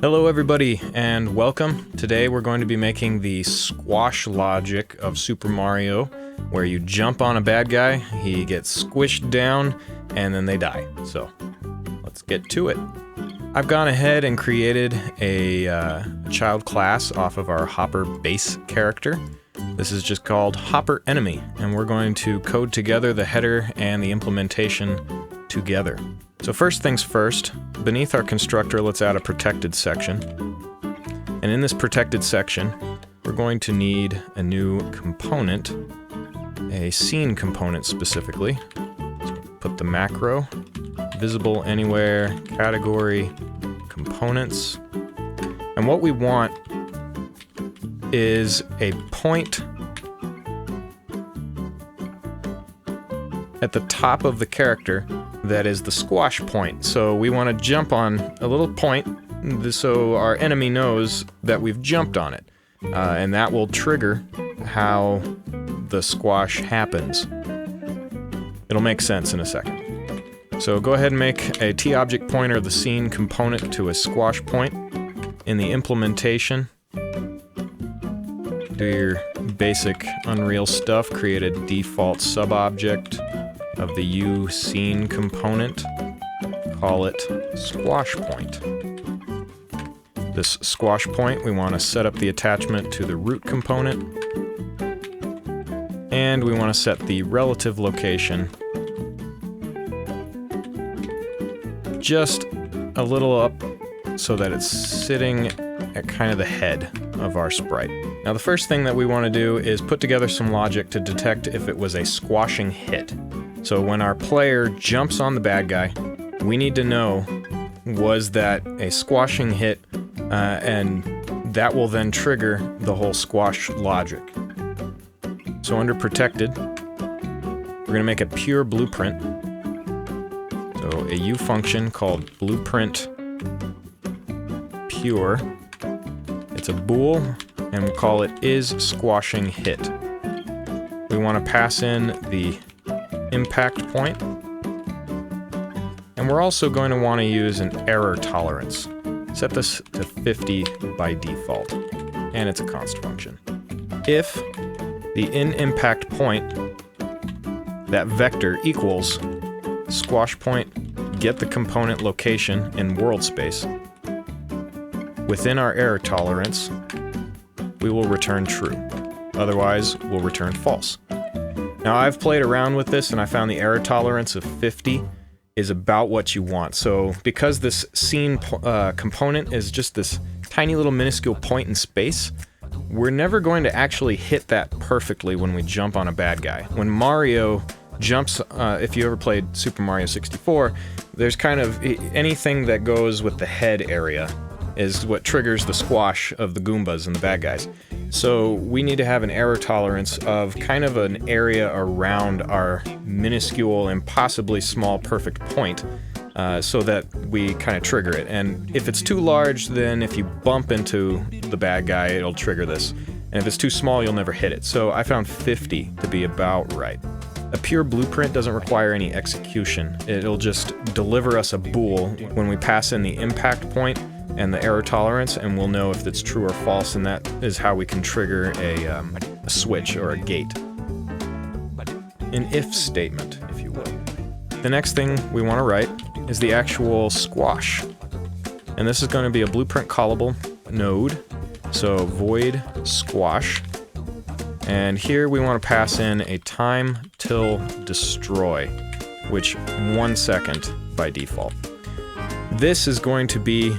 Hello everybody and welcome. Today we're going to be making the squash logic of Super Mario, where you jump on a bad guy, he gets squished down, and then they die. So let's get to it. I've gone ahead and created a child class off of our Hopper base character. This is just called Hopper Enemy, and we're going to code together the header and the implementation together. So first things first, beneath our constructor, let's add a protected section. And in this protected section, we're going to need a new component, a scene component specifically. So put the macro, visible anywhere, category, components. And what we want is a point at the top of the character that is the squash point. So we want to jump on a little point so our enemy knows that we've jumped on it. And that will trigger how the squash happens. It'll make sense in a second. So go ahead and make a T-object pointer of the scene component to a squash point. In the implementation, do your basic Unreal stuff, create a default sub-object of the U scene component, call it squash point. This squash point, we want to set up the attachment to the root component, and we want to set the relative location just a little up so that it's sitting at kind of the head of our sprite. Now the first thing that we want to do is put together some logic to detect if it was a squashing hit. So when our player jumps on the bad guy, we need to know, was that a squashing hit, and that will then trigger the whole squash logic. So under protected, we're going to make a pure blueprint. So a U function called blueprint pure. It's a bool, and we call it is squashing hit. We want to pass in the impact point, and we're also going to want to use an error tolerance. Set this to 50 by default, and it's a const function. If the in-impact point, that vector, equals squash point, get the component location in world space, within our error tolerance, we will return true. Otherwise, we'll return false. Now, I've played around with this and I found the error tolerance of 50 is about what you want. So because this scene component is just this tiny little minuscule point in space, we're never going to actually hit that perfectly when we jump on a bad guy. When Mario jumps, if you ever played Super Mario 64, there's kind of anything that goes with the head area is what triggers the squash of the Goombas and the bad guys. So we need to have an error tolerance of kind of an area around our minuscule, impossibly small perfect point, so that we kind of trigger it. And if it's too large, then if you bump into the bad guy, it'll trigger this. And if it's too small, you'll never hit it. So I found 50 to be about right. A pure blueprint doesn't require any execution. It'll just deliver us a bool when we pass in the impact point and the error tolerance, and we'll know if it's true or false, and that is how we can trigger a switch or a gate. An if statement, if you will. The next thing we want to write is the actual squash. And this is going to be a blueprint callable node, so void squash. And here we want to pass in a time till destroy, which 1 second by default. This is going to be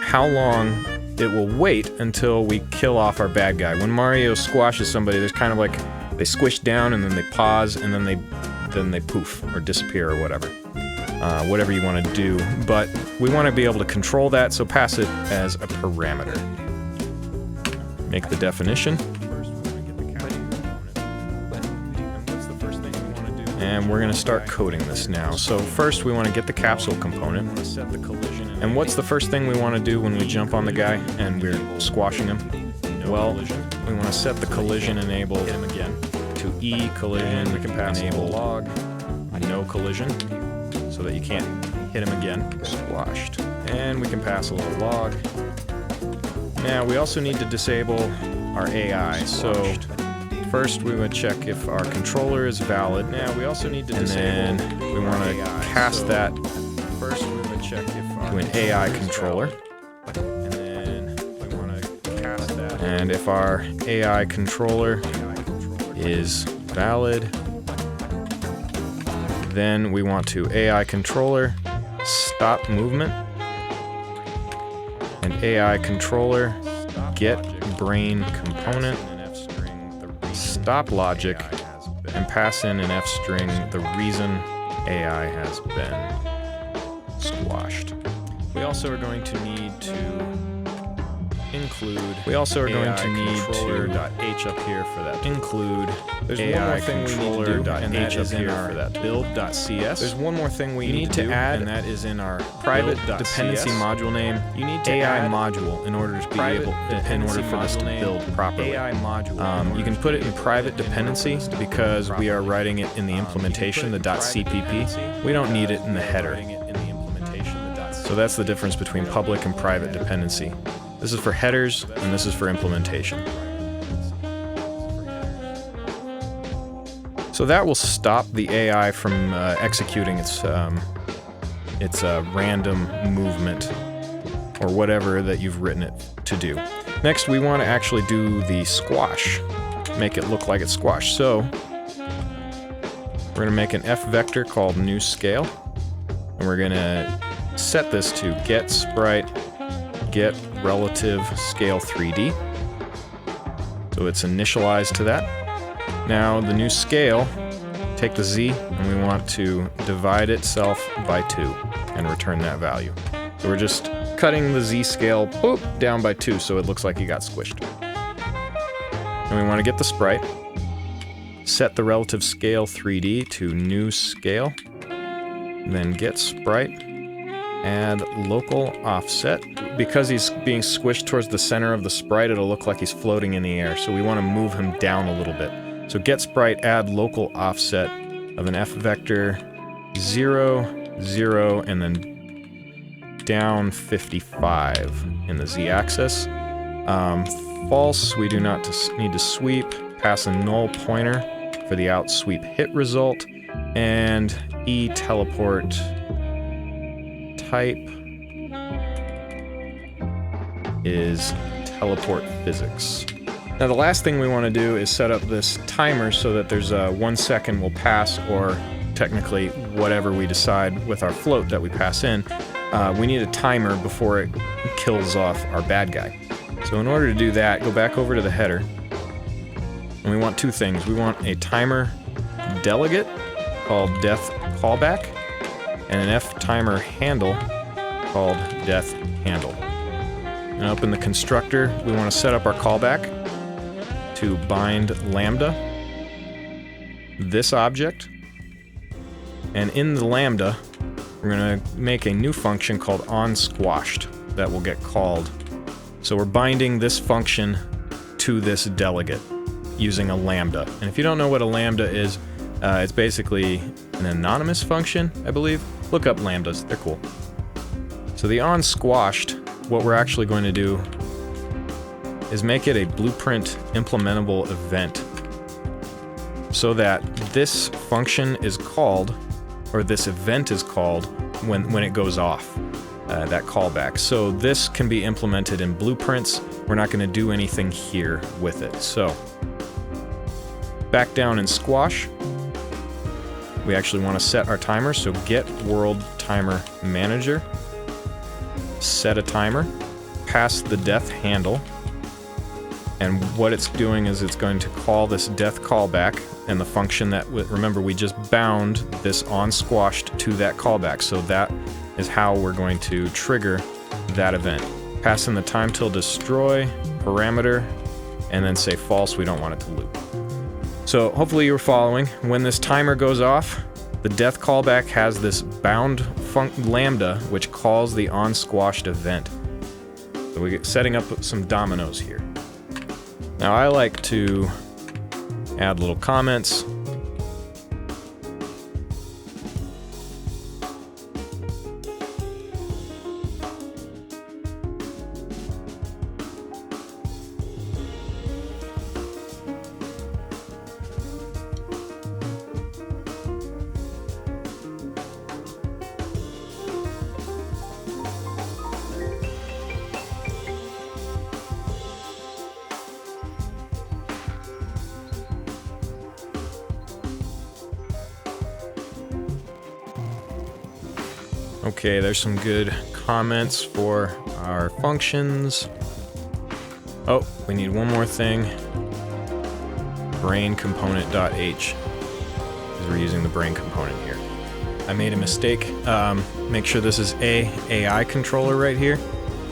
how long it will wait until we kill off our bad guy. When Mario squashes somebody, there's kind of like they squish down and then they pause and then they poof or disappear or whatever. Whatever you want to do, but we want to be able to control that, so pass it as a parameter. Make the definition. And we're going to start coding this now. So first we want to get the capsule component. And what's the first thing we want to do when we jump on the guy and we're squashing him? Well, we want to set the collision enable to E collision. We can pass enable log no collision so that you can't hit him again. Squashed. And we can pass a little log. Now we also need to disable our AI. So first we would check if our controller is valid. Now we also need to disable. And then we want to cast that first we would check if to an AI controller. And then we want to cast that. And if our AI controller is valid, then we want to AI controller stop movement and AI controller get brain component stop logic and pass in an F string the reason AI has been squashed. We also are going to need to include. We also are going to need to .h up here for that. Include. There's AI one more thing we need to do, and that is in our build.cs. There's one more thing we need to add, and that is in our private dependency module name. You need to AI module in order to be able, in order for this to build properly. AI module. You can put it in private dependency because we are writing it in the implementation, the .cpp. We don't need it in the header. So that's the difference between public and private dependency. This is for headers, and this is for implementation. So that will stop the AI from executing its random movement or whatever that you've written it to do. Next, we want to actually do the squash, make it look like it's squashed. So we're going to make an F vector called new scale, and we're going to set this to get sprite get relative scale 3D. So it's initialized to that. Now the new scale, take the Z and we want to divide itself by 2 and return that value. So we're just cutting the Z scale down by 2 so it looks like it got squished. And we want to get the sprite, set the relative scale 3D to new scale, then get sprite, add local offset. Because he's being squished towards the center of the sprite, it'll look like he's floating in the air, so we want to move him down a little bit. So get sprite, add local offset of an F vector 0, 0, and then down 55 in the Z-axis. False, we do not need to sweep, pass a null pointer for the out sweep hit result, and E teleport type is teleport physics. Now the last thing we want to do is set up this timer so that there's 1 second will pass, or technically whatever we decide with our float that we pass in. We need a timer before it kills off our bad guy. So in order to do that, go back over to the header, and we want 2 things. We want a timer delegate called death callback, and an F timer handle called death handle. And up in the constructor, we want to set up our callback to bind lambda, this object, and in the lambda, we're going to make a new function called onSquashed that will get called. So we're binding this function to this delegate using a lambda. And if you don't know what a lambda is, it's basically an anonymous function, I believe. Look up lambdas, they're cool. So the onSquashed, what we're actually going to do is make it a blueprint implementable event so that this function is called, or this event is called, when it goes off, that callback. So this can be implemented in blueprints. We're not going to do anything here with it. So back down in squash, we actually want to set our timer. So get world timer manager, set a timer, pass the death handle, and what it's doing is it's going to call this death callback and the function that, remember, we just bound this onSquashed to that callback, so that is how we're going to trigger that event. Pass in the time till destroy parameter, and then say false, we don't want it to loop. So hopefully you were following. When this timer goes off, the death callback has this bound lambda which calls the onSquashed event. So we're setting up some dominoes here. Now I like to add little comments. Okay, there's some good comments for our functions. Oh, we need one more thing. Brain component.h, because we're using the brain component here. I made a mistake. Make sure this is AI controller right here,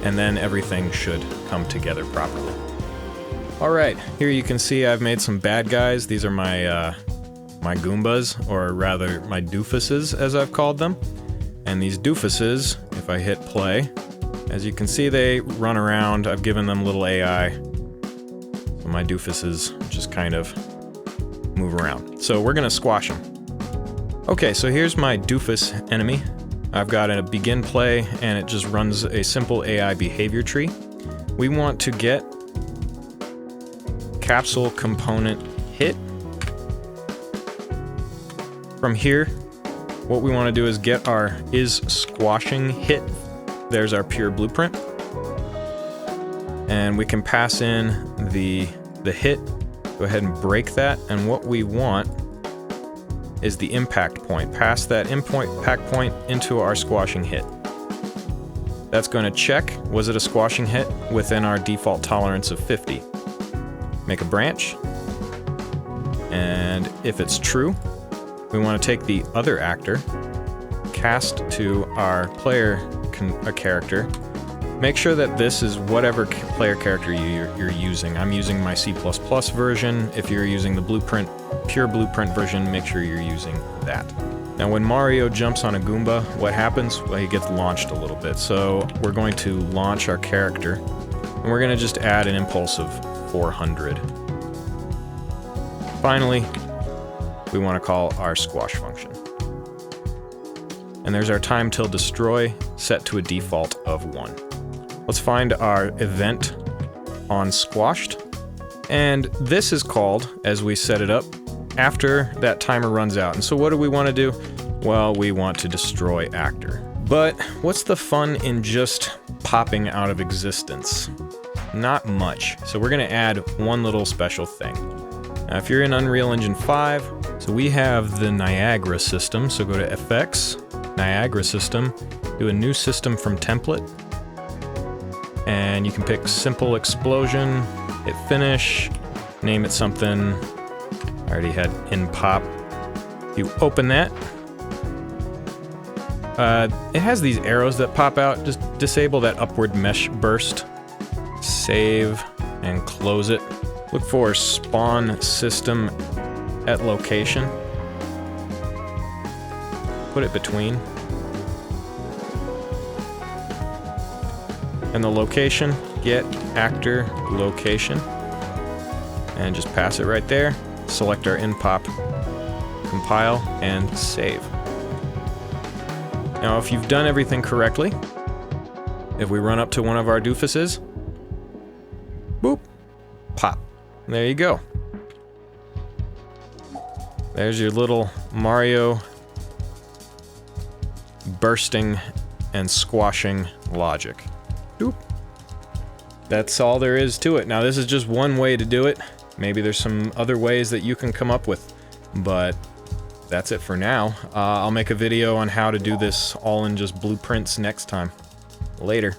and then everything should come together properly. All right, here you can see I've made some bad guys. These are my my Goombas, or rather my doofuses, as I've called them. And these doofuses, if I hit play, as you can see, they run around. I've given them little AI. So my doofuses just kind of move around. So we're gonna squash them. Okay, so here's my doofus enemy. I've got a begin play, and it just runs a simple AI behavior tree. We want to get capsule component hit. From here, what we want to do is get our is squashing hit. There's our pure blueprint. And we can pass in the hit. Go ahead and break that. And what we want is the impact point. Pass that impact point into our squashing hit. That's going to check, was it a squashing hit within our default tolerance of 50. Make a branch. And if it's true, we want to take the other actor, cast to our player character. Make sure that this is whatever player character you're using. I'm using my C++ version. If you're using the pure blueprint version, make sure you're using that. Now when Mario jumps on a Goomba, what happens? Well, he gets launched a little bit. So we're going to launch our character, and we're going to just add an impulse of 400. Finally, we want to call our squash function. And there's our time till destroy, set to a default of 1. Let's find our event on squashed. And this is called, as we set it up, after that timer runs out. And so what do we want to do? Well, we want to destroy actor. But what's the fun in just popping out of existence? Not much. So we're going to add one little special thing. Now, if you're in Unreal Engine 5, so we have the Niagara system, so go to Effects, Niagara system, do a new system from template, and you can pick Simple Explosion, hit Finish, name it something. I already had in pop. You open that. It has these arrows that pop out. Just disable that upward mesh burst. Save and close it. Look for spawn system at location. Put it between. And the location, get actor location. And just pass it right there. Select our in-pop, compile, and save. Now, if you've done everything correctly, if we run up to one of our doofuses, boop, pop. There you go. There's your little Mario bursting and squashing logic. Boop. That's all there is to it. Now, this is just one way to do it. Maybe there's some other ways that you can come up with, but that's it for now. I'll make a video on how to do this all in just blueprints next time. Later.